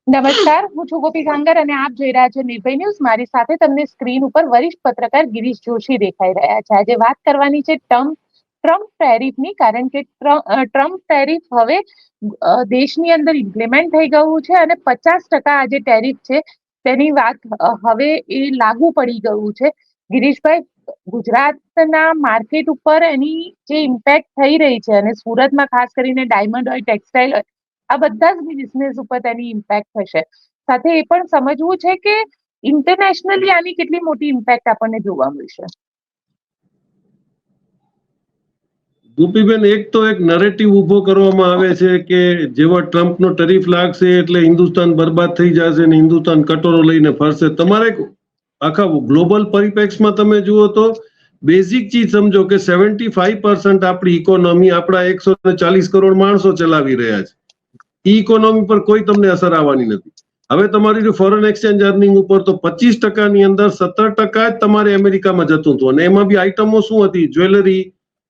નમસ્કાર, હું છું ગોપી ગાંગર અને આપ જોઈ રહ્યા છો નિર્ભય ન્યૂઝ. મારી સાથે તમને સ્ક્રીન ઉપર વરિષ્ઠ પત્રકાર ગિરીશ જોશી દેખાઈ રહ્યા છે. આજે વાત કરવાની છે ટ્રમ્પ ટેરિફની, કારણ કે ટ્રમ્પ ટેરિફ હવે દેશની અંદર ઇમ્પ્લિમેન્ટ થઈ ગયું છે અને 50% આ જે ટેરિફ છે તેની વાત હવે એ લાગુ પડી ગયું છે. ગિરીશભાઈ, ગુજરાતના માર્કેટ ઉપર એની જે ઇમ્પેક્ટ થઈ રહી છે અને સુરતમાં ખાસ કરીને ડાયમંડ હોય, ટેક્સટાઇલ હોય, આ બધા જ બિઝનેસ ઉપર તેની ઇમ્પેક્ટ થશે. સાથે એ પણ સમજવું છે કે ઇન્ટરનેશનલી આની કેટલી મોટી ઇમ્પેક્ટ આપણને જોવા મળશે. ગોપીબેન, એક તો એક નરેટિવ ઉભો કરવામાં આવે છે કે જેવા ટ્રમ્પનો ટેરિફ લાગશે એટલે હિન્દુસ્તાન બરબાદ થઈ જશે ને હિન્દુસ્તાન કટોરો લઈને ફરશે. તમારે આખા ગ્લોબલ પરિપ્રેક્ષમાં તમે જુઓ તો બેઝિક ચીજ સમજો કે 75% આપણી ઇકોનોમી આપણા 140 કરોડ માણસો ચલાવી રહ્યા છે. ઈ ઇકોનોમી પર કોઈ તમને અસર આવવાની નથી. હવે તમારી ફોરેન એક્સચેન્જ અર્નિંગ ઉપર તો 25%ની અંદર 17% જ તમારે અમેરિકામાં જતું હતું, અને એમાં બી આઈટમો શું હતી? Jewellery,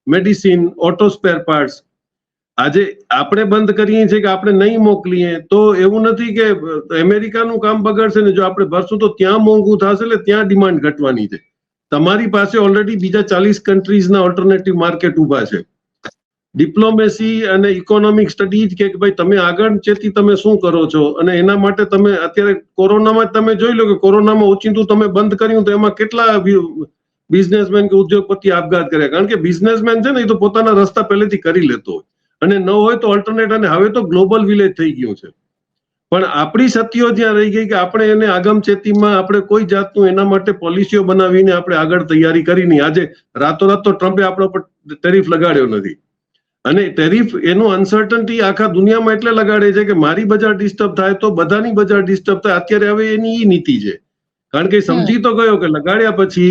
medicine, auto spare parts. આજે આપણે બંધ કરીએ છીએ કે આપણે નહીં મોકલીએ તો એવું નથી કે અમેરિકાનું કામ બગડશે ને જો આપણે ભરશું તો ત્યાં મોંઘું થશે, એટલે ત્યાં ડિમાન્ડ ઘટવાની છે. તમારી પાસે ઓલરેડી બીજા 40 કન્ટ્રીઝના ઓલ્ટરનેટિવ માર્કેટ ઉભા છે. ડિપ્લોમેસી અને ઇકોનોમિક સ્ટડી જ કે ભાઈ તમે આગળ ચેતી તમે શું કરો છો, અને એના માટે તમે અત્યારે કોરોનામાં તમે જોઈ લો કે કોરોનામાં ઓચિંતું તમે બંધ કર્યું તો એમાં કેટલા બિઝનેસમેન કે ઉદ્યોગપતિ આપઘાત કર્યા, કારણ કે બિઝનેસમેન છે ને એ તો પોતાના રસ્તા પહેલેથી કરી લેતો હોય, અને ન હોય તો ઓલ્ટરનેટ. અને હવે તો ગ્લોબલ વિલેજ થઈ ગયું છે, પણ આપણી સતીઓ જ્યાં રહી ગઈ કે આપણે એને આગમચેતીમાં આપણે કોઈ જાતનું એના માટે પોલિસીઓ બનાવીને આપણે આગળ તૈયારી કરી નહીં. આજે રાતોરાત તો ટ્રમ્પે આપણા પર ટેરિફ લગાડ્યો નથી, અને ટેરિફ એનું અનસર્ટનિટી આખા દુનિયામાં એટલે લગાડે છે કે મારી બજાર ડિસ્ટર્બ થાય તો બધાની બજાર ડિસ્ટર્બ થાય. અત્યારે હવે એની ઈ નીતિ છે, કારણ કે સમજી તો ગયો કે લગાડ્યા પછી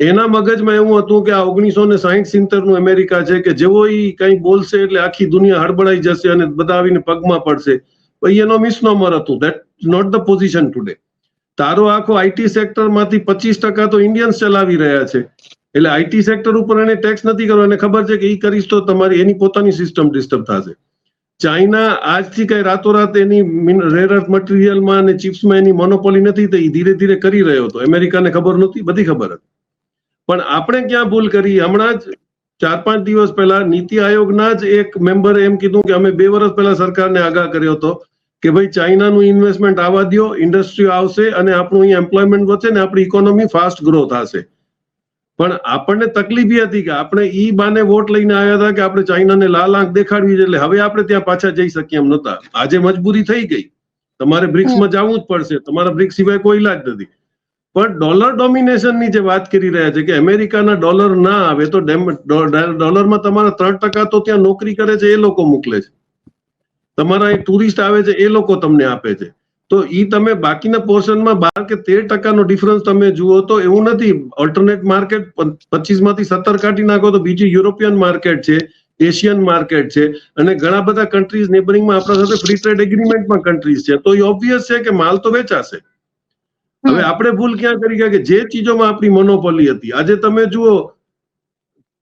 એના મગજમાં એવું હતું કે આ 1960-70 અમેરિકા છે કે જેવો ઈ કંઈ બોલશે એટલે આખી દુનિયા હડબડાઈ જશે અને બધા આવીને પગમાં પડશે. પછી એનો મિસનોમર હતું. That not the position today. તારો આખો આઈટી સેક્ટરમાંથી 25% તો ઇન્ડિયન્સ ચલાવી રહ્યા છે, એટલે આઈટી સેક્ટર ઉપર એને ટેક્સ નથી કરવો. એને ખબર છે કે ઈ કરીશ તો તમારી એની પોતાની સિસ્ટમ ડિસ્ટર્બ થશે. ચાઇના આજથી કઈ રાતોરાત એની રેર અર્થ મટીરિયલમાં અને ચિપ્સમાં એની મોનોપોલી નથી થઈ, ધીરે ધીરે કરી રહ્યો હતો. અમેરિકાને ખબર નહોતી, બધી ખબર હતી. પણ આપણે ક્યાં ભૂલ કરી? હમણાં જ 4-5 દિવસ પહેલા નીતિ આયોગના જ એક મેમ્બરે એમ કીધું કે અમે 2 વર્ષ પહેલા સરકારને આગાહ કર્યો હતો કે ભાઈ ચાઇનાનું ઇન્વેસ્ટમેન્ટ આવવા દો, ઇન્ડસ્ટ્રીઓ આવશે અને આપણું અહીંયા એમ્પ્લોયમેન્ટ વધશે ને આપણી ઇકોનોમી ફાસ્ટ ગ્રો થશે. પણ આપણને તકલીફ એ હતી કે આપણે ઈ બાને વોટ લઈને આવ્યા હતા કે આપણે ચાઇનાને લાલ આંખ દેખાડવી છે, એટલે હવે આપણે ત્યાં પાછા જઈ શકીએ એમ નહોતા. આજે મજબૂરી થઈ ગઈ, તમારે બ્રિક્સમાં જવું જ પડશે, તમારા બ્રિક્સ સિવાય કોઈ ઇલાજ નથી. પણ ડોલર ડોમિનેશનની જે વાત કરી રહ્યા છે કે અમેરિકાના ડોલર ના આવે તો ડોલરમાં તમારા 3% તો ત્યાં નોકરી કરે છે એ લોકો મોકલે છે, તમારા અહીં ટુરિસ્ટ આવે છે એ લોકો તમને આપે છે. તો ઈ તમે બાકીના પોર્શનમાં 12 કે 13% ડિફરન્સ તમે જુઓ તો એવું નથી. ઓલ્ટરનેટ માર્કેટ 25માંથી 17 કાઢી નાખો તો બીજી યુરોપિયન માર્કેટ છે, એશિયન માર્કેટ છે, અને ઘણા બધા કન્ટ્રીઝ નેબરિંગમાં આપણા સાથે ફ્રી ટ્રેડ એગ્રીમેન્ટમાં કન્ટ્રીઝ છે. તો એ ઓબ્વિયસ છે કે માલ તો વેચાશે. હવે આપણે ભૂલ ક્યાં કરી ગયા કે જે ચીજોમાં આપણી મોનોપોલી હતી. આજે તમે જુઓ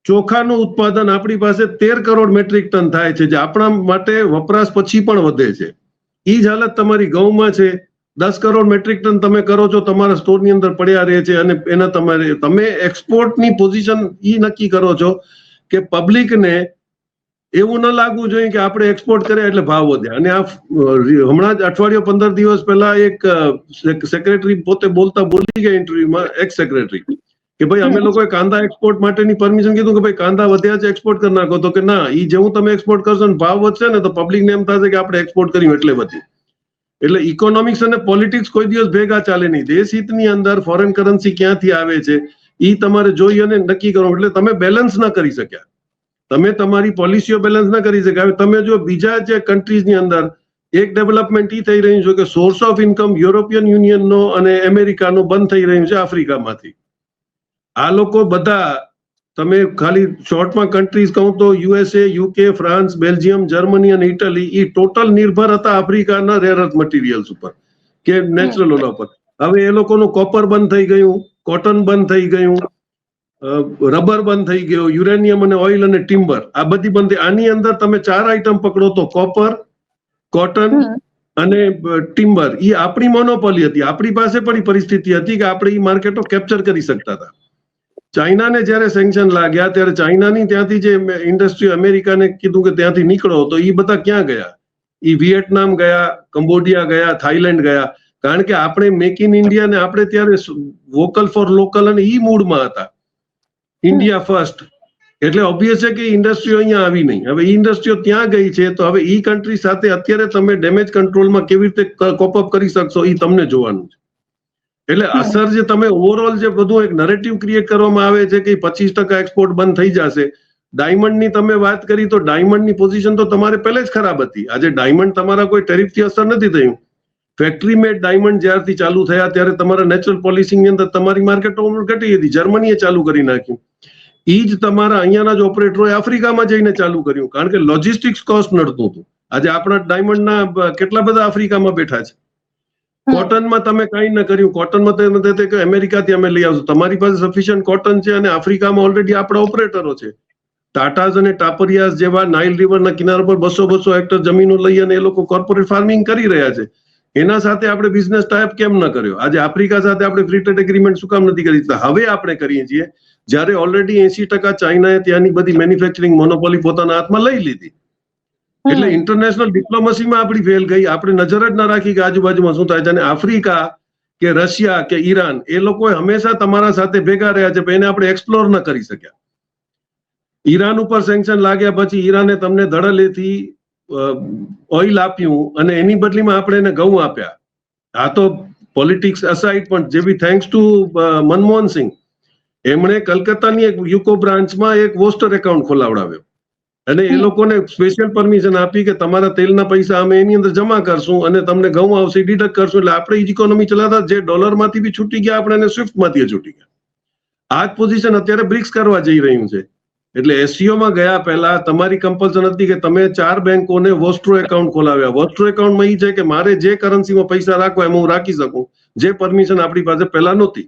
ચોખાનું ઉત્પાદન આપણી પાસે 13 કરોડ મેટ્રિક ટન થાય છે, જે આપણા માટે વપરાશ પછી પણ વધે છે. ઈ જ હાલત તમારી ઘઉંમાં છે. 10 કરોડ મેટ્રિક ટન તમે કરો છો, તમારા સ્ટોરની અંદર પડ્યા રહે છે, અને એના તમે એક્સપોર્ટની પોઝિશન ઈ નક્કી કરો છો કે પબ્લિકને એવું ન લાગવું જોઈએ કે આપણે એક્સપોર્ટ કર્યા એટલે ભાવ વધ્યા. અને આ હમણાં જ અઠવાડિયો 15 દિવસ પહેલા એક સેક્રેટરી પોતે બોલતા બોલી ગયા ઇન્ટરવ્યુમાં, એક્સ સેક્રેટરી, કે ભાઈ અમે લોકોએ કાંદા એક્સપોર્ટ માટેની પરમિશન કીધું કે ભાઈ કાંદા વધ્યા છે, એક્સપોર્ટ કરી નાખો. તો કે ના, ઈ જેવું તમે એક્સપોર્ટ કરશો ને ભાવ વધશે ને તો પબ્લિકને એમ થશે કે આપણે એક્સપોર્ટ કર્યું એટલે વધ્યું. એટલે ઇકોનોમિક્સ અને પોલિટિક્સ કોઈ દિવસ ભેગા ચાલે નહીં. દેશ હિતની અંદર ફોરેન કરન્સી ક્યાંથી આવે છે ઈ તમારે જોઈ અને નક્કી કરો, એટલે તમે બેલેન્સ ના કરી શક્યા, તમે તમારી પોલિસીઓ બેલેન્સ ના કરી શક્યા. તમે જો બીજા જે કન્ટ્રીઝની અંદર એક ડેવલપમેન્ટ ઈ થઈ રહ્યું છે કે સોર્સ ઓફ ઇન્કમ યુરોપિયન યુનિયનનો અને અમેરિકાનો બંધ થઈ રહ્યું છે આફ્રિકામાંથી. આ લોકો બધા, તમે ખાલી શોર્ટમાં કન્ટ્રીઝ કહું તો USA, UK, France, Belgium, Germany અને ઇટલી એ ટોટલ નિર્ભર હતા આફ્રિકાના રેર અર્થ મટીરિયલ્સ ઉપર કે નેચરલ ઓલા પર. હવે એ લોકોનું કોપર બંધ થઈ ગયું, કોટન બંધ થઈ ગયું, રબર બંધ થઈ ગયો, યુરેનિયમ અને ઓઇલ અને ટિમ્બર આ બધી બંધ. આની અંદર તમે 4 આઈટમ પકડો તો કોપર, કોટન, અને ટિમ્બર એ આપણી મોનોપોલી હતી. આપણી પાસે પણ એ પરિસ્થિતિ હતી કે આપણે એ માર્કેટો કેપ્ચર કરી શકતા હતા. ચાઇનાને જ્યારે સેન્કશન લાગ્યા ત્યારે ચાઇનાની ત્યાંથી જે ઇન્ડસ્ટ્રી અમેરિકાને કીધું કે ત્યાંથી નીકળો, તો એ બધા ક્યાં ગયા? એ વિયેટનામ ગયા, કંબોડિયા ગયા, થાઈલેન્ડ ગયા. કારણ કે આપણે મેક ઇન ઇન્ડિયા ને આપણે ત્યારે વોકલ ફોર લોકલ અને ઈ મૂડમાં હતા, ઇન્ડિયા ફર્સ્ટ. એટલે ઓબ્વિયસ છે કે ઇન્ડસ્ટ્રીઓ અહીંયા આવી નહીં. હવે ઈ ઇન્ડસ્ટ્રીઓ ત્યાં ગઈ છે, તો હવે ઈ કન્ટ્રી સાથે અત્યારે તમે ડેમેજ કંટ્રોલમાં કેવી રીતે કોપઅપ કરી શકશો એ તમને જોવાનું છે. એટલે અસર જે તમે ઓવરઓલ જે બધું એક નરેટિવ ક્રિએટ કરવામાં આવે છે કે 25% એક્સપોર્ટ બંધ થઈ જશે. ડાયમંડની તમે વાત કરી તો ડાયમંડની પોઝિશન તો તમારે પહેલે જ ખરાબ હતી. આજે ડાયમંડ તમારા કોઈ ટેરિફથી અસર નથી થયું. ફેક્ટરી મેડ ડાયમંડ જ્યારથી ચાલુ થયા ત્યારે તમારા નેચરલ પોલિસીની અંદર તમારી માર્કેટ ઘટી હતી. જર્મનીએ ચાલુ કરી નાખ્યું. એ જ તમારા અહીંયાના જ ઓપરેટરોએ આફ્રિકામાં જઈને ચાલુ કર્યું, કારણ કે લોજિસ્ટિક્સ કોસ્ટ નડતું હતું. આજે આપણા ડાયમંડના કેટલા બધા આફ્રિકામાં બેઠા છે. કોટનમાં તમે કંઈ ન કર્યું. કોટનમાં તમે કે અમેરિકાથી અમે લઈ આવશું. તમારી પાસે સફિશિયન્ટ કોટન છે અને આફ્રિકામાં ઓલરેડી આપણા ઓપરેટરો છે. ટાટાઝ અને ટાપરિયાસ જેવા નાઇલ રિવરના કિનારા પર 200 હેક્ટર જમીનો લઈ અને એ લોકો કોર્પોરેટ ફાર્મિંગ કરી રહ્યા છે. એના સાથે આપણે બિઝનેસ ટાઈપ કેમ ન કર્યો? આજે આફ્રિકા સાથે આપણે ફ્રી ટ્રેડ એગ્રીમેન્ટ શું કામ નથી કરી? હવે આપણે કરીએ છીએ, જ્યારે ઓલરેડી 80% ચાઇનાએ ત્યાંની બધી મેન્યુફેક્ચરિંગ મોનોપોલી પોતાના હાથમાં લઈ લીધી. એટલે ઇન્ટરનેશનલ ડિપ્લોમસીમાં આપણી ફેલ ગઈ. આપણે નજર જ ના રાખી કે આજુબાજુમાં શું થાય છે. અને આફ્રિકા કે રશિયા કે ઈરાન એ લોકો હંમેશા તમારા સાથે ભેગા રહ્યા છે, પણ એને આપણે એક્સપ્લોર ન કરી શક્યા. ઈરાન ઉપર સેન્કશન લાગ્યા પછી ઈરાને તમને ધડલેથી ઓઇલ આપ્યું અને એની બદલીમાં આપણે એને ઘઉં આપ્યા. આ તો પોલિટિક્સ અસાઇડ, પણ જે બી થેન્ક્સ ટુ મનમોહન સિંહ, એમણે કલકત્તાની એક યુકો બ્રાન્ચમાં એક વોસ્ટર એકાઉન્ટ ખોલાવડાવ્યો અને એ લોકોને સ્પેશિયલ પરમિશન આપી કે તમારા તેલના પૈસા અમે એની અંદર જમા કરશું અને તમને ઘઉં આવશે ડિડક્ટ કરશું. એટલે આપણે ઈ ઇકોનોમી ચલાવતા જે ડોલરમાંથી બી છૂટી ગયા, આપણે એને સ્વિફ્ટમાંથી છૂટી ગયા. આ જ પોઝિશન અત્યારે બ્રિક્સ કરવા જઈ રહ્યું છે. એટલે એસસીઓમાં ગયા પહેલા તમારી કમ્પલ્સન હતી કે તમે 4 બેંકોને વોસ્ટ્રો એકાઉન્ટ ખોલાવ્યા. વોસ્ટ્રો એકાઉન્ટમાં એ છે કે મારે જે કરન્સીમાં પૈસા રાખવા એમાં હું રાખી શકું, જે પરમિશન આપણી પાસે પહેલા નહોતી.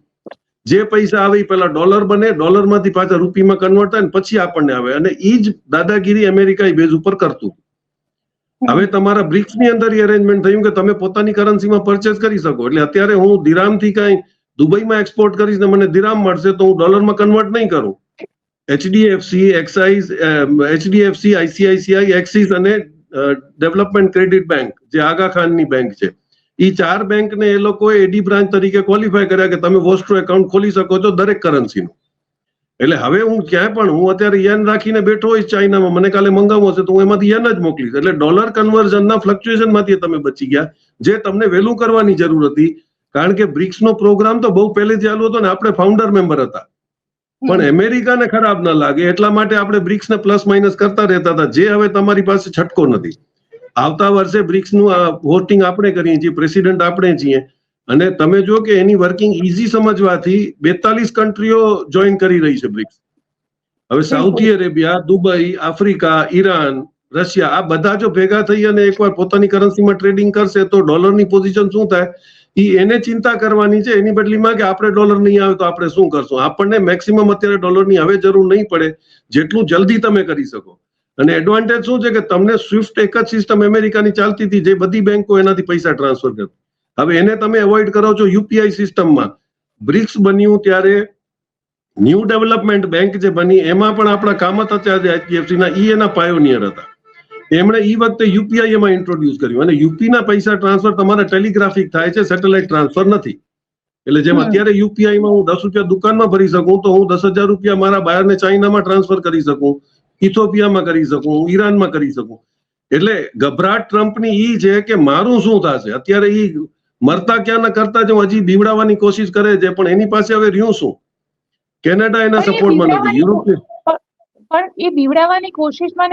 જે પૈસા આવે એ પહેલા ડોલર બને, ડોલરમાંથી પાછા રૂપીમાં કન્વર્ટ થાય ને પછી આપણને આવે. અને એ જ દાદાગીરી અમેરિકા બેઝ ઉપર કરતું. હવે તમારા બ્રિક્સની અંદર એ અરેન્જમેન્ટ થયું કે તમે પોતાની કરન્સીમાં પરચેસ કરી શકો. એટલે અત્યારે હું દિરામથી કઈ દુબઈમાં એક્સપોર્ટ કરીશ ને મને દિરામ મળશે, તો હું ડોલરમાં કન્વર્ટ નહીં કરું. HDFC, excise, HDFC, ICICI, axis અને ડેવલપમેન્ટ ક્રેડિટ બેંક જે આગા ખાનની બેંક છે, એ 4 બેંકને એ લોકોએ એડી બ્રાન્ચ તરીકે ક્વોલિફાય કર્યા કે તમે વોસ્ટ્રો એકાઉન્ટ ખોલી શકો છો દરેક કરન્સીનું. એટલે હવે હું ક્યાંય પણ, હું અત્યારે યન રાખીને બેઠો હોઈશ ચાઇનામાં, મને કાલે મંગાવવો હશે તો હું એમાંથી યન જ મોકલીશ. એટલે ડોલર કન્વર્ઝનના ફ્લક્ચ્યુએશનમાંથી તમે બચી ગયા, જે તમને વહેલું કરવાની જરૂર હતી. કારણ કે બ્રિક્સનો પ્રોગ્રામ તો બહુ પહેલેથી ચાલુ હતો ને આપણે ફાઉન્ડર મેમ્બર હતા. પણ અમેરિકાને ખરાબ ન લાગે એટલા માટે આપણે બ્રિક્સને પ્લસ માઇનસ કરતા રહેતા હતા, જે હવે તમારી પાસે છટકો નથી. આવતા વર્ષે બ્રિક્સનું હોસ્ટિંગ આપણે કરીએ છીએ, પ્રેસિડેન્ટ આપણે છીએ. અને તમે જો કે એની વર્કિંગ ઈઝી સમજવાથી 42 કન્ટ્રીઓ જોઈન કરી રહી છે બ્રિક્સ. હવે Saudi Arabia, Dubai, Africa, Iran, Russia આ બધા જો ભેગા થઈ અને એકવાર પોતાની કરન્સીમાં ટ્રેડિંગ કરશે તો ડોલરની પોઝિશન શું થાય એને ચિંતા કરવાની છે. એની બદલીમાં કે આપણે ડોલર નહીં આવે તો આપણે શું કરશું? આપણને મેક્સિમમ અત્યારે ડોલરની હવે જરૂર નહીં પડે, જેટલું જલ્દી તમે કરી શકો. અને એડવાન્ટેજ શું છે કે તમને સ્વિફ્ટ એક જ સિસ્ટમ અમેરિકાની ચાલતી હતી, જે બધી બેંકો એનાથી પૈસા ટ્રાન્સફર કરતી. હવે એને તમે એવોઇડ કરો છો યુપીઆઈ સિસ્ટમમાં. બ્રિક્સ બન્યું ત્યારે ન્યૂ ડેવલપમેન્ટ બેંક જે બની એમાં પણ આપણા કામત અત્યારે એચડીએફસી ના એના પાયોનિયર હતા. એમણે એ વખતે યુપીઆઈ એમાં ઇન્ટ્રોડ્યુસ કર્યું અને યુપીના પૈસા ટ્રાન્સફર તમારા ટેલિગ્રાફિક થાય છે, સેટેલાઇટ ટ્રાન્સફર નથી. એટલે જેમ અત્યારે યુપીઆઈમાં હું 10 રૂપિયા દુકાનમાં ભરી શકું તો હું 10,000 રૂપિયા મારા બાયરને ચાઇનામાં ટ્રાન્સફર કરી શકું, ઇથોપિયામાં કરી શકું, ઈરાનમાં કરી શકું. એટલે ગભરાટ ટ્રમ્પની ઈ છે કે મારું શું થશે. અત્યારે ઈ મરતા ક્યાં ન કરતા જ હજી બીવડાવવાની કોશિશ કરે છે, પણ એની પાસે હવે રહ્યું શું? કેનેડા એના સપોર્ટમાં નથી, યુરોપ પણ એ બીવડાવવાની કોશિશમાં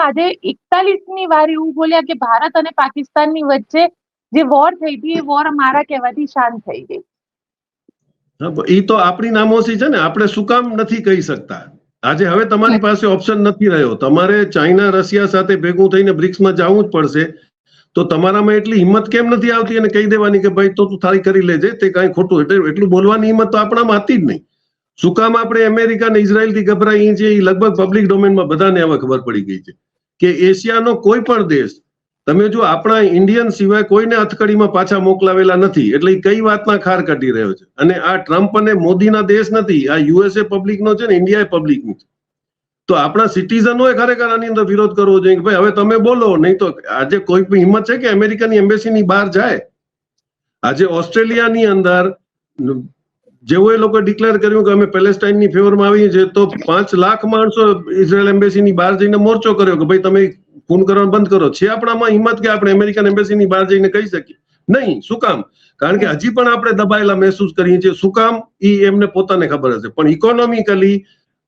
આજે 41મી વાર એવું બોલ્યા કે ભારત અને પાકિસ્તાનની વચ્ચે જે વોર થઈ હતી એ વોર મારા કહેવાથી શાંત થઈ ગઈ. એ તો આપણી નામોસી છે ને, આપણે શું કામ નથી કહી શકતા? આજે હવે તમારી પાસે ઓપ્શન નથી રહ્યો. તમારે ચાઇના, રશિયા સાથે ભેગું થઈને બ્રિક્સમાં જવું જ પડશે. તો તમારામાં એટલી હિંમત કેમ નથી આવતી અને કહી દેવાની કે ભાઈ તો તું થારી કરી લેજે, તે કઈ ખોટું? એટલું બોલવાની હિંમત તો આપણામાં હતી જ નહીં. શું કામ આપણે અમેરિકા અને ઇઝરાયલથી ગભરાઈએ છીએ? એ લગભગ પબ્લિક ડોમેનમાં બધાને હવે ખબર પડી ગઈ છે કે એશિયાનો કોઈ પણ દેશ તમે જો આપણા ઇન્ડિયન સિવાય કોઈને હથકડીમાં પાછા મોકલાવેલા નથી, એટલે એ કઈ વાતના ખાર કાઢી રહ્યો છે. અને આ ટ્રમ્પ અને મોદીના દેશ નથી, આ યુએસએ પબ્લિકનો છે ને ઇન્ડિયા પબ્લિકનું છે. તો આપણા સિટીઝનોએ ખરેખર આની અંદર વિરોધ કરવો જોઈએ કે ભાઈ હવે તમે બોલો, નહીં તો આજે કોઈ પણ હિંમત છે કે અમેરિકાની એમ્બેસીની બહાર જાય? આજે ઓસ્ટ્રેલિયાની અંદર જેવો એ લોકો ડિક્લેર કર્યું કે અમે પેલેસ્ટાઇનની ફેવરમાં આવીએ છીએ, તો 5 લાખ માણસો ઇઝરાયલ એમ્બેસીની બહાર જઈને મોરચો કર્યો કે ભાઈ તમે ખૂન કરવાનું બંધ કરો. છે આપણામાં હિંમત કે આપણે અમેરિકન એમ્બેસીની બહાર જઈને કહી શકીએ? નહીં. શું કામ? કારણ કે હજી પણ આપણે દબાયેલા મહેસૂસ કરીએ છીએ. શું કામ? એ એમને પોતાને ખબર હશે. પણ ઇકોનોમિકલી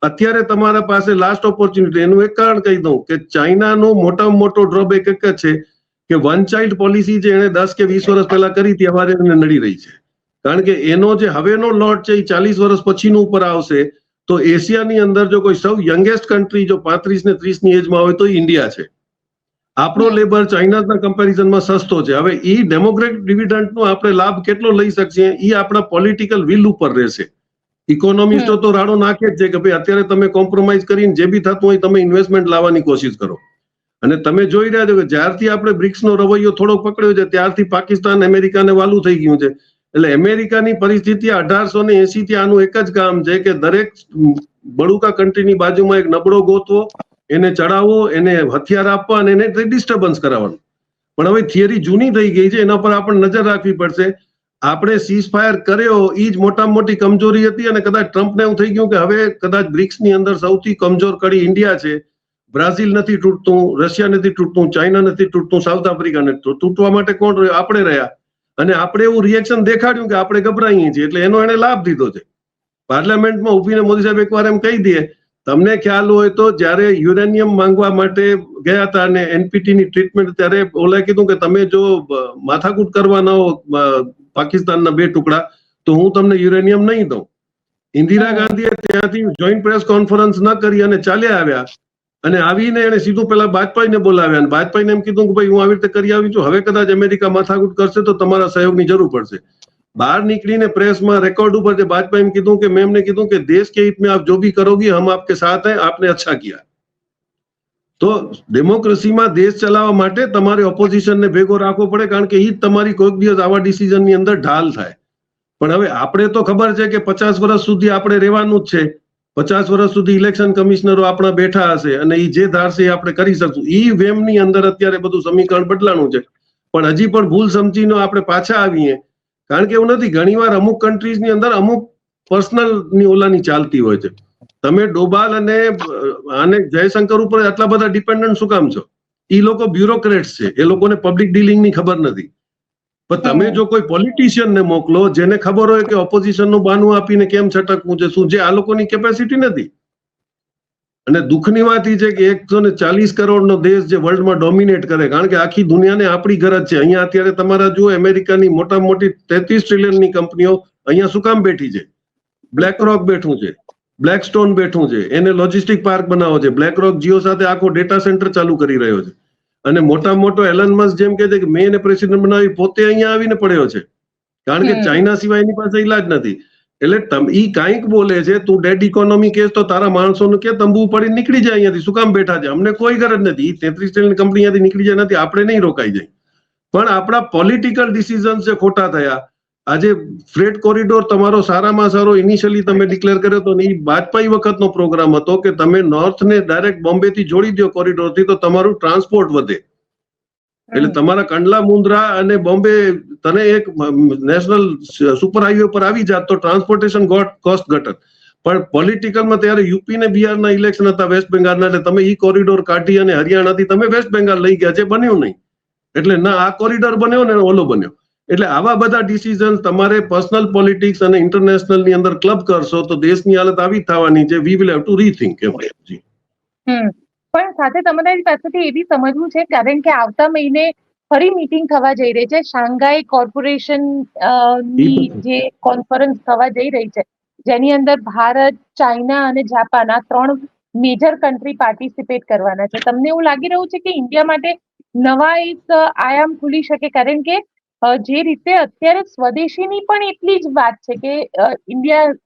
અત્યારે તમારા પાસે લાસ્ટ ઓપોર્ચ્યુનિટી. એનું એક કારણ કહી દઉં કે ચાઇનાનો મોટામાં મોટો ડ્રોબેક એક જ છે કે વન ચાઇલ્ડ પોલિસી જે એને 10 કે 20 વર્ષ પહેલા કરી હતી, અમારે એને નડી રહી છે. કારણ કે એનો જે હવેનો લોટ છે એ 40 વર્ષ પછીનું ઉપર આવશે. તો એશિયાની અંદર જો કોઈ સૌ યંગેસ્ટ કન્ટ્રી જો 35 ને 30 ની એજમાં હોય તો ઇન્ડિયા છે. આપણો લેબર ચાઇનાના કમ્પેરિઝનમાં સસ્તો છે. હવે એ ડેમોક્રેટિક ડિવિડન્ડનો આપણે લાભ કેટલો લઈ શકીએ એ આપણા પોલિટિકલ વિલ ઉપર રહેશે. ઇકોનોમિસ્ટો તો રાડો નાખે જ છે કે ભાઈ અત્યારે તમે કોમ્પ્રોમાઇઝ કરીને જે બી થતું હોય તમે ઇન્વેસ્ટમેન્ટ લાવવાની કોશિશ કરો. અને તમે જોઈ રહ્યા છો કે જ્યારથી આપણે બ્રિક્સનો રવૈયો થોડો પકડ્યો છે ત્યારથી પાકિસ્તાન અમેરિકાને વાલું થઈ ગયું છે. એટલે અમેરિકાની પરિસ્થિતિ 1880 થી આનું એક જ કામ છે કે દરેક બળુકા કન્ટ્રીની બાજુમાં એક નબળો ગોતવો, એને ચડાવવો, એને હથિયાર આપવા અને એને ડિસ્ટર્બન્સ કરાવવાનું. પણ હવે થિયરી જૂની થઈ ગઈ છે, એના પર આપણે નજર રાખવી પડશે. આપણે સીઝ ફાયર કર્યો એ જ મોટામાં મોટી કમજોરી હતી. અને કદાચ ટ્રમ્પને એવું થઈ ગયું કે હવે કદાચ બ્રિક્સની અંદર સૌથી કમજોર કડી ઇન્ડિયા છે. બ્રાઝિલ નથી તૂટતું, રશિયા નથી તૂટતું, ચાઇના નથી તૂટતું, સાઉથ આફ્રિકા નથી તૂટતું. તૂટવા માટે કોણ રહ્યું? આપણે રહ્યા. અને આપણે એવું રિએક્શન દેખાડ્યું કે આપણે ગભરાઈએ છીએ, એટલે એનો એને લાભ દીધો છે. પાર્લામેન્ટમાં ઉભીને મોદી સાહેબ એકવાર એમ કહી દે, તમને ખ્યાલ હોય તો જ્યારે યુરેનિયમ માંગવા માટે ગયા હતા અને એનપીટી ની ટ્રીટમેન્ટ, ત્યારે ઓલા કીધું કે તમે જો માથાકૂટ કરવા ન હો પાકિસ્તાનના 2 ટુકડા તો હું તમને યુરેનિયમ નહીં દઉં. ઇન્દિરા ગાંધીએ ત્યાંથી જોઈન્ટ પ્રેસ કોન્ફરન્સ ન કરી અને ચાલ્યા આવ્યા. અને આવીને એને સીધું પેલા વાજપેયીને બોલાવ્યા અને વાજપેયીને એમ કીધું કે ભાઈ હું આવી રીતે કરી આવી છું, હવે કદાચ અમેરિકા માથાકૂટ કરશે તો તમારા સહયોગની જરૂર પડશે. બહાર નીકળીને પ્રેસમાં રેકોર્ડ ઉપર જે વાજપેયી એમ કીધું કે મેં એમને કીધું કે દેશ કે હિત में आप जो भी करोगी हम आपके साथ हैं, आपने अच्छा किया. તો ડેમોક્રેસીમાં દેશ ચલાવવા માટે તમારે ઓપોઝિશનને ભેગો રાખવો પડે, કારણ કે એ જ તમારી કોઈક દિવસ આવા ડિસિઝનની અંદર ઢાલ થાય. પણ હવે આપણે તો ખબર છે કે 50 વર્ષ સુધી આપણે રહેવાનું જ છે. 50 વર્ષ સુધી ઇલેક્શન કમિશનરો આપણા બેઠા હશે અને એ જે ધારશે એ આપણે કરી શકશું. એ વેમની અંદર અત્યારે બધું સમીકરણ બદલાનું છે. પણ હજી પણ ભૂલ સમજીને આપણે પાછા આવીએ, કારણ કે એવું નથી. ઘણીવાર અમુક કન્ટ્રીઝની અંદર અમુક પર્સનલ ની ઓલાની ચાલતી હોય છે. તમે ડોભાલ અને જયશંકર ઉપર આટલા બધા ડિપેન્ડન્ટ શું કામ છો? એ લોકો બ્યુરોક્રેટ્સ છે, એ લોકોને પબ્લિક ડીલિંગની ખબર નથી. પણ તમે જો કોઈ પોલિટિશિયનને મોકલો જેને ખબર હોય કે ઓપોઝિશનનું બાનું આપીને કેમ છટકવું છે, શું જે આ લોકોની કેપેસિટી નથી. અને દુઃખની વાત એ છે કે 140 કરોડનો દેશ જે વર્લ્ડમાં ડોમિનેટ કરે, કારણ કે આખી દુનિયાને આપણી ગરજ છે. અહીંયા અત્યારે તમારા જુઓ અમેરિકાની મોટામાં મોટી 33 ટ્રિલિયનની કંપનીઓ અહીંયા શું કામ બેઠી છે? બ્લેકરોક બેઠું છે, બ્લેકસ્ટોન બેઠું છે, એને લોજિસ્ટિક પાર્ક બનાવો છે. બ્લેકરોક જીઓ સાથે આખો ડેટા સેન્ટર ચાલુ કરી રહ્યો છે. અને મોટા મોટો એલન મસ્ક જેમ કે છે કે મેં એને પ્રેસિડેન્ટ બનાવી, પોતે અહીંયા આવીને પડ્યો છે, કારણ કે ચાઇના સિવાય એની પાસે ઇલાજ નથી. એટલે ઈ કાંઈક બોલે છે, તું ડેડ ઇકોનોમી કેસ તો તારા માણસોનું કે તંબુ પડી નીકળી જાય અહીંયાથી. શું કામ બેઠા છે? અમને કોઈ ગરજ નથી. 33 ટ્રિલિયન કંપની અહીંયાથી નીકળી જાય નથી, આપણે નહીં રોકાઈ જાય. પણ આપણા પોલિટિકલ ડિસિઝન્સ જે ખોટા થયા. આજે ફ્રેટ કોરિડોર તમારો સારામાં સારો ઇનિશિયલી તમે ડિક્લેર કર્યો તો, એ વાજપેયી વખતનો પ્રોગ્રામ હતો કે તમે નોર્થને ડાયરેક્ટ બોમ્બે થી જોડી દો કોરિડોરથી, તો તમારું ટ્રાન્સપોર્ટ વધે. એટલે તમારા કંડલા, મુન્દ્રા અને બોમ્બે તને એક નેશનલ સુપર હાઈવે પર આવી જાત તો ટ્રાન્સપોર્ટેશન કોસ્ટ ઘટત. પણ પોલિટિકલમાં ત્યારે યુપી ને બિહારના ઇલેક્શન હતા, વેસ્ટ બેંગાલના, એટલે તમે ઈ કોરિડોર કાઢી અને હરિયાણાથી તમે વેસ્ટ બેંગાલ લઈ ગયા, જે બન્યું નહીં. એટલે ના આ કોરિડોર બન્યો ને ઓલો બન્યો. એટલે આવા બધા ડિસિઝન તમારે પર્સનલ પોલિટિક્સ અને ઇન્ટરનેશનલ ની અંદર ક્લબ કરશો તો દેશની હાલત આવી થવાની છે. We will have to rethink. પણ સાથે તમારી પાસેથી એ બી સમજવું છે, કારણ કે આવતા મહિને ફરી મીટિંગ થવા જઈ રહી છે, શાંઘાઈ કોર્પોરેશન ની જે કોન્ફરન્સ થવા જઈ રહી છે, જેની અંદર ભારત, ચાઇના અને જાપાન આ 3 મેજર કન્ટ્રી પાર્ટિસિપેટ કરવાના છે. તમને એવું લાગી રહ્યું છે કે ઇન્ડિયા માટે નવા એક આયામ ખુલી શકે? કારણ કે જે રીતે અત્યારે સ્વદેશીની પણ એટલી જ વાત છે કે ઇન્ડિયા,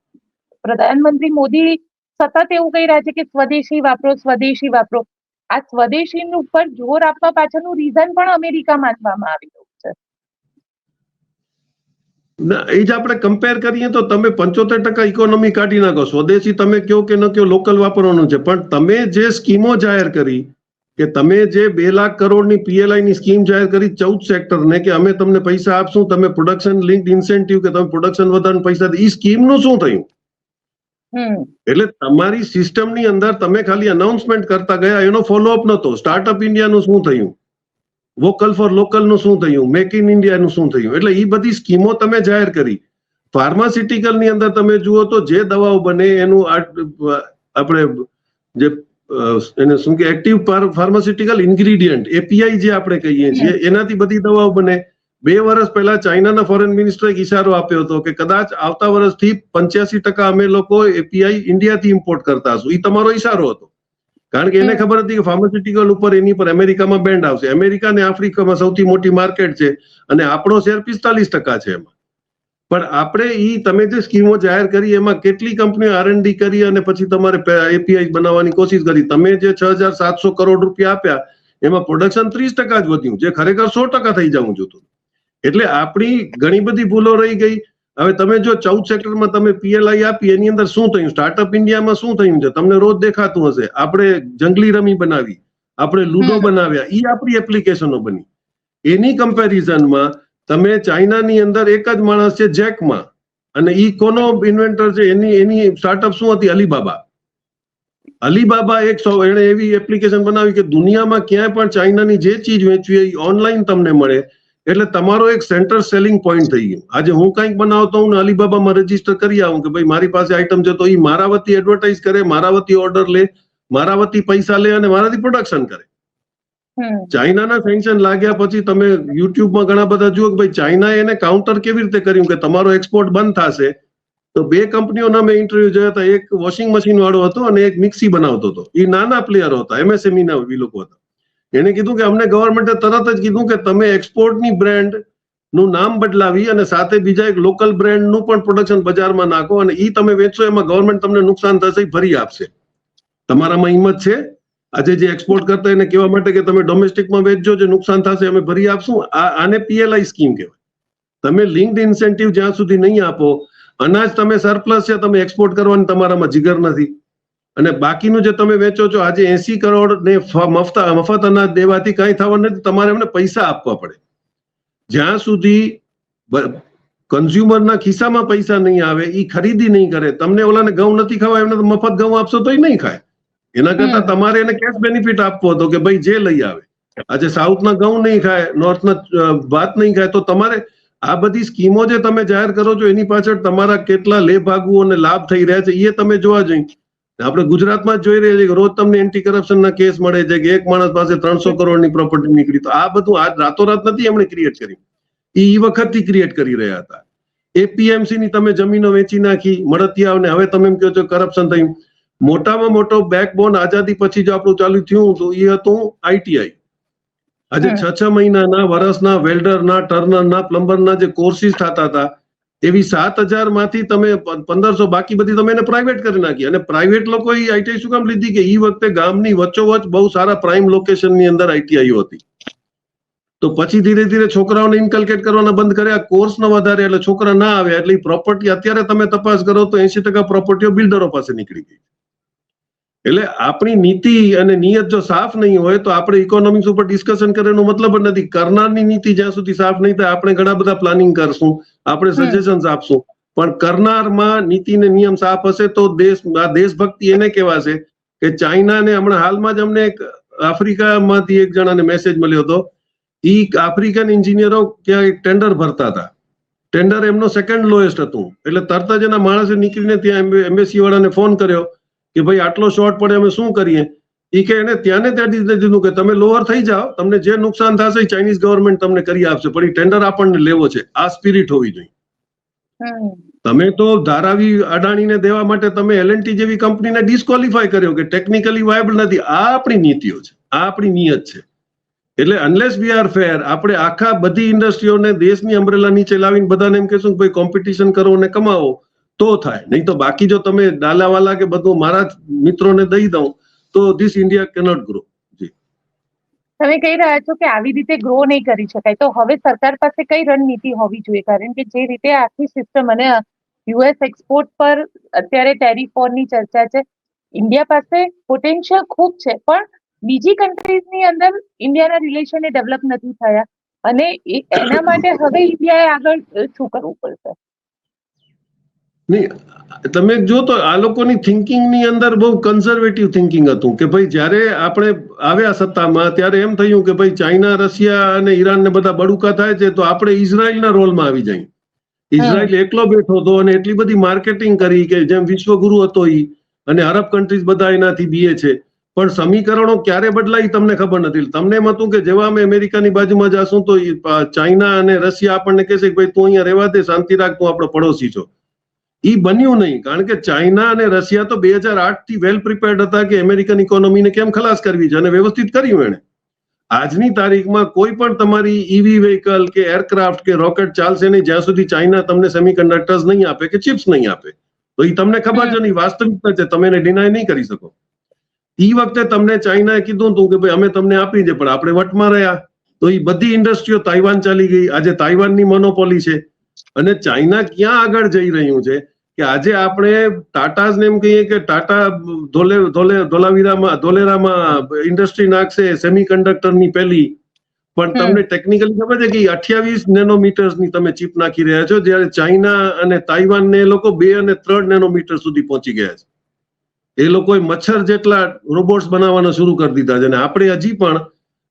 પ્રધાનમંત્રી મોદી સતત એવું કહી રહ્યા છે કે સ્વદેશી વાપરો, સ્વદેશી વાપરો. આ સ્વદેશી ઉપર જોર આપવા પાછળનું રીઝન પણ અમેરિકા માનવામાં આવી રહ્યું છે. ના, એ જ આપણે કમ્પેર કરીએ તો તમે 75% ઇકોનોમી કાઢી નાખો, સ્વદેશી તમે કયો કે ન કયો, લોકલ વાપરવાનું છે. પણ તમે જે સ્કીમો જાહેર કરી કે તમે જે 2 લાખ કરોડની PLI ની સ્કીમ જાહેર કરી 14 સેક્ટરને કે અમે તમને પૈસા આપશું, તમે પ્રોડક્શન લિંક્ડ ઇન્સેન્ટિવ કે તમે પ્રોડક્શન વધારવાનું પૈસા, એ સ્કીમનું શું થયું? એટલે તમારી સિસ્ટમની અંદર તમે ખાલી અનાઉન્સમેન્ટ કરતા ગયા, એનો ફોલોઅપ નતો. સ્ટાર્ટઅપ ઇન્ડિયાનું શું થયું? વોકલ ફોર લોકલનું શું થયું? મેક ઇન ઇન્ડિયાનું શું થયું? એટલે એ બધી સ્કીમો તમે જાહેર કરી. ફાર્માસ્યુટિકલની અંદર તમે જુઓ તો જે દવાઓ બને એનું આપણે જે એને શું કે એક્ટિવ ફાર્માસ્યુટિકલ ઇન્ગ્રીડિયન્ટ API જે આપણે કહીએ છીએ, એનાથી બધી દવાઓ બને. 2 વર્ષ પહેલા ચાઇનાના ફોરેન મિનિસ્ટરે એક ઇશારો આપ્યો હતો કે કદાચ આવતા વર્ષથી 85% અમે લોકો API ઇન્ડિયાથી ઇમ્પોર્ટ કરતા હશું. એ તમારો ઇશારો હતો. કારણ કે એને ખબર હતી કે ફાર્માસ્યુટિકલ ઉપર એની પર અમેરિકામાં બેન્ડ આવશે. અમેરિકા અને આફ્રિકામાં સૌથી મોટી માર્કેટ છે અને આપણો શેર 45% છે એમાં. પણ આપણે તમે જે સ્કીમો જાહેર કરી એમાં કેટલી કંપનીઓ R&D કરી અને પછી તમારે API બનાવવાની કોશિશ કરી. તમે જે 6,700 કરોડ રૂપિયા આપ્યા એમાં પ્રોડક્શન 30% જ વધ્યું, જે ખરેખર 100% થઈ જવું જોતું. એટલે આપણી ઘણી બધી ભૂલો રહી ગઈ. હવે તમે જો 14 સેક્ટરમાં તમે PLI આપી, એની અંદર શું થયું? સ્ટાર્ટઅપ ઇન્ડિયામાં શું થયું છે તમને રોજ દેખાતું હશે. આપણે જંગલી રમી બનાવી, આપણે લૂડો બનાવ્યા, એ આપણી એપ્લિકેશનો બની. એની કમ્પેરિઝનમાં તમે ચાઇનાની અંદર એક જ માણસ છે જેકમાં, અને ઈ કોનો ઇન્વેન્ટર છે? એની સ્ટાર્ટઅપ શું હતી? અલીબાબા એને એવી એપ્લિકેશન બનાવી કે દુનિયામાં ક્યાંય પણ ચાઇનાની જે ચીજ વેચવી હોય ઓનલાઈન તમને મળે. એટલે તમારો એક સેન્ટર સેલિંગ પોઈન્ટ થઈ ગયો. આજે હું કંઈક બનાવતો હું ને અલીબાબામાં રજીસ્ટર કરી આવું કે ભાઈ મારી પાસે આઈટમ છે, તો એ મારા વતી એડવર્ટાઇઝ કરે, મારા વતી ઓર્ડર લે, મારા વતી પૈસા લે અને મારાથી પ્રોડક્શન કરે. ચાઇનાના સેન્કશન લાગ્યા પછી તમે યુટ્યુબમાં ઘણા બધા જુઓ કે ભાઈ ચાઇનાએ એને કાઉન્ટર કેવી રીતે કર્યું કે તમારો એક્સપોર્ટ બંધ થશે. તો 2 કંપનીઓના મેં ઇન્ટરવ્યુ જોયા હતા. એક વોશિંગ મશીન વાળો હતો અને એક મિક્સી બનાવતો હતો. એ નાના પ્લેયરો હતા, MSME ના લોકો હતા. એને કીધું કે અમને ગવર્મેન્ટે તરત જ કીધું કે તમે એક્સપોર્ટની બ્રાન્ડ નું નામ બદલાવી અને સાથે બીજા એક લોકલ બ્રાન્ડનું પણ પ્રોડક્શન બજારમાં નાખો અને ઈ તમે વેચશો, એમાં ગવર્મેન્ટ તમને નુકસાન થશે, ભરી આપશે. તમારામાં હિંમત છે આજે જે એક્સપોર્ટ કરતા એને કહેવા માટે કે તમે ડોમેસ્ટિકમાં વેચજો, જે નુકસાન થશે અમે ભરી આપશું? આને PLI સ્કીમ કહેવાય. તમે લિંક્ડ ઇન્સેન્ટિવ જ્યાં સુધી નહીં આપો, અનાજ તમે સરપ્લસ છે, તમે એક્સપોર્ટ કરવાની તમારામાં જીગર નથી, અને બાકીનું જે તમે વેચો છો, આજે 80 કરોડ ને મફત અનાજ દેવાથી કઈ થવાનું નથી. તમારે એમને પૈસા આપવા પડે. જ્યાં સુધી કન્ઝ્યુમરના ખિસ્સામાં પૈસા નહીં આવે, એ ખરીદી નહીં કરે. તમને ઓલાને ઘઉં નથી ખાવા, એમને મફત ઘઉં આપશો તો નહીં ખાય. એના કરતા તમારે એને કેશ બેનિફિટ આપવો હતો કે ભાઈ જે લઈ આવે. આજે સાઉથના ઘઉં નહીં ખાય, નોર્થના ભાત નહીં ખાય, તો તમારે આ બધી સ્કીમો જે તમે જાહેર કરો છો એની પાછળ તમારા કેટલા લેભાગુ અને લાભ થઈ રહ્યા છે એ તમે જોવા જોઈએ. આપણે ગુજરાતમાં જ જોઈ રહ્યા છીએ કે રોજ તમને એન્ટી કરપ્શનના કેસ મળે છે કે એક માણસ પાસે 300 કરોડની પ્રોપર્ટી નીકળી. તો આ બધું આજ રાતોરાત નથી એમણે ક્રિએટ કરી, એ વખતથી ક્રિએટ કરી રહ્યા હતા. APMC ની તમે જમીનો વેચી નાખી, મળતિયાઓને. હવે તમે એમ કહો છો કરપ્શન થયું. મોટામાં મોટો બેકબોન આઝાદી પછી જો આપણું ચાલુ થયું તો એ હતું ITI. આજે 6 મહિનાના, વર્ષના વેલ્ડરના, ટર્નરના, પ્લમ્બરના જે કોર્સિસ થતા હતા, એવી 7,000 માંથી તમે 1,500 બાકી બધી તમે એને પ્રાઇવેટ કરી નાખી. અને પ્રાઇવેટ લોકો ITI શું કામ લીધી? કે એ વખતે ગામની વચ્ચોવચ્ચ બહુ સારા પ્રાઇમ લોકેશનની અંદર ITI હતી. તો પછી ધીરે ધીરે છોકરાઓને ઇન્કલ્કેટ કરવાના બંધ કર્યા, કોર્સ ન વધારે, એટલે છોકરા ના આવ્યા. એટલે પ્રોપર્ટી અત્યારે તમે તપાસ કરો તો 80% પ્રોપર્ટીઓ બિલ્ડરો પાસે નીકળી ગઈ. એટલે આપણી નીતિ અને નિયત જો સાફ નહીં હોય તો આપણે ઇકોનોમિક્સ ઉપર ડિસ્કશન કરવાનો મતલબ જ નથી. કરનારની નીતિ જ્યાં સુધી સાફ નહીં થાય, આપણે ઘણા બધા પ્લાનિંગ કરશું, આપણે સજેશન્સ આપશું, પણ કરનારમાં નીતિ ને નિયમ સાફ હશે તો દેશભક્તિ એને કહેવાશે. કે ચાઇનાને હમણાં હાલમાં જ અમને એક આફ્રિકામાંથી એક જણાને મેસેજ મળ્યો હતો. ઈ આફ્રિકન એન્જિનિયરો ત્યાં એક ટેન્ડર ભરતા હતા. ટેન્ડર એમનો સેકન્ડ લોએસ્ટ હતું. એટલે તરત જ એના માણસે નીકળીને ત્યાં એમ્બેસી વાળાને ફોન કર્યો કે ભાઈ આટલો શોર્ટ પડે, અમે શું કરીએ? એ કે એને ત્યાં દીધું કે તમે લોઅર થઈ જાઓ, તમને જે નુકસાન થશે ચાઇનીઝ ગવર્મેન્ટ તમને કરી આપશે, પણ એ ટેન્ડર આપણને લેવો છે. આ સ્પિરિટ હોવી જોઈએ. તમે તો ધારાવી અડાણીને દેવા માટે તમે L&T જેવી કંપનીને ડિસ્કોલિફાય કર્યો કે ટેકનિકલી વાયબલ નથી. આ આપણી નીતિઓ છે, આ આપણી નિયત છે. એટલે અનલેસ વી આર ફેર, આપણે આખા બધી ઇન્ડસ્ટ્રીઓને દેશની અમ્બ્રેલા નીચે લાવીને બધાને એમ કહેશું કે ભાઈ કોમ્પિટિશન કરો અને કમાવો તો થાય. નહીં તો બાકી જો તમે ડાલાવાલા કે બધું મારા મિત્રોને દઈ દઉં તો ધીસ ઇન્ડિયા કેનોટ ગ્રો. તમે કહી રહ્યા છો કે આવી રીતે ગ્રો નહીં કરી શકાય, તો હવે સરકાર પાસે કઈ રણનીતિ હોવી જોઈએ? કારણ કે જે રીતે આખી સિસ્ટમ અને યુએસ એક્સપોર્ટ પર અત્યારે ટેરિફ વોરની ચર્ચા છે, ઇન્ડિયા પાસે પોટેન્શિયલ ખૂબ છે, પણ બીજી કન્ટ્રીઝની અંદર ઇન્ડિયાના રિલેશન ડેવલપ નથી થયા, અને એના માટે હવે ઇન્ડિયાએ આગળ શું કરવું પડશે? નહીં, તમે જો તો આ લોકોની થિંકિંગની અંદર બહુ કન્ઝર્વેટિવ થિંકિંગ હતું કે ભાઈ જ્યારે આપણે આવ્યા સત્તામાં ત્યારે એમ થયું કે ભાઈ ચાઇના, રશિયા અને ઈરાન ને બધા બળુકા થાય છે તો આપણે ઇઝરાયલના રોલમાં આવી જાય. ઇઝરાયલ એકલો બેઠો હતો અને એટલી બધી માર્કેટિંગ કરી કે જેમ વિશ્વગુરુ હતો ઈ, અને અરબ કન્ટ્રીઝ બધા એનાથી બીએ છે. પણ સમીકરણો ક્યારે બદલાય તમને ખબર નથી. તમને એમ હતું કે જેવા અમે અમેરિકાની બાજુમાં જાશું તો ચાઇના અને રશિયા આપણને કહેશે કે ભાઈ તું અહીંયા રહેવા દે, શાંતિ રાખ, તું આપણો પડોશી છો. ઈ બન્યું નહીં, કારણ કે ચાઇના અને રશિયા તો 2008 થી વેલ પ્રિપેર્ડ હતા કે અમેરિકન ઇકોનોમીને કેમ ખલાસ કરવી છે, અને વ્યવસ્થિત કર્યું એને. આજની તારીખમાં કોઈ પણ તમારી ઈવી વ્હીકલ કે એરક્રાફ્ટ કે રોકેટ ચાલશે નહીં જ્યાં સુધી ચાઇના તમને સેમિકન્ડક્ટર્સ નહીં આપે કે ચિપ્સ નહીં આપે. તો એ તમને ખબર છે નહીં, વાસ્તવિકતા છે, તમે એને ડિનાય નહીં કરી શકો. એ વખતે તમને ચાઇનાએ કીધું હતું કે ભાઈ અમે તમને આપી દે, પણ આપણે વટમાં રહ્યા તો એ બધી ઇન્ડસ્ટ્રીઓ તાઇવાન ચાલી ગઈ. આજે તાઇવાનની મોનોપોલી છે. અને ચાઇના ક્યાં આગળ જઈ રહ્યું છે કે આજે આપણે ટાટાઝને એમ કહીએ કે ટાટા ધોલેરામાં ઇન્ડસ્ટ્રી નાખશે સેમિકન્ડક્ટરની પહેલી, પણ તમને ટેકનિકલી ખબર છે કે 28 નેનોમીટર્સની તમે ચિપ નાખી રહ્યા છો, જ્યારે ચાઇના અને તાઇવાનને એ લોકો 2 અને 3 નેનોમીટર સુધી પહોંચી ગયા છે. એ લોકોએ મચ્છર જેટલા રોબોટ્સ બનાવવાના શરૂ કરી દીધા છે, અને આપણે હજી પણ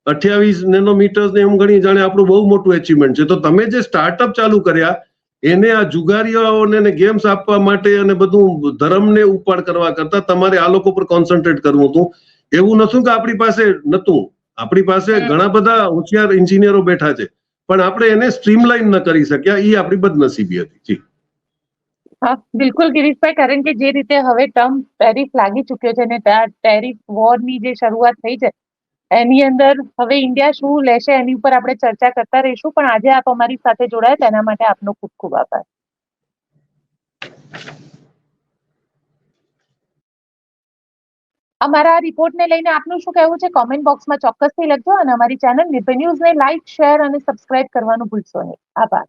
28 નેનોમીટર્સ ને એમ ગણી જાણે આપણું બહુ મોટું એચિવમેન્ટ છે. તો તમે જે સ્ટાર્ટઅપ ચાલુ કર્યા એને આ જુગારીઓને ગેમ્સ આપવા માટે અને બધું ધર્મને ઉપાડ કરવા કરતા તમારે આ લોકો પર કોન્સન્ટ્રેટ કરવું હતું. એવું નતું કે આપણી પાસે નતું, આપણી પાસે ઘણા બધા હોશિયાર એન્જિનિયરો બેઠા છે, પણ આપણે એને સ્ટ્રીમલાઇન ન કરી શક્યા. એ આપણી બદનસીબી હતી. જી હા, બિલકુલ ગિરીશભાઈ, કારણ કે જે રીતે હવે ટ્રમ્પ ટેરિફ લાગી ચુક્યો છે અને ટેરિફ વોરની જે શરૂઆત થઈ છે એની અંદર હવે ઇન્ડિયા શું લેશે એની ઉપર આપણે ચર્ચા કરતા રહીશું. પણ આજે આપ અમારી સાથે જોડાયા તેના માટે આપનો ખૂબ ખૂબ આભાર. અમારા રિપોર્ટને લઈને આપનું શું કહેવું છે કોમેન્ટ બોક્સમાં ચોક્કસથી લખજો, અને અમારી ચેનલ નિર્ભય ન્યૂઝને લાઇક, શેર અને સબસ્ક્રાઇબ કરવાનું ભૂલશો નહીં. આભાર.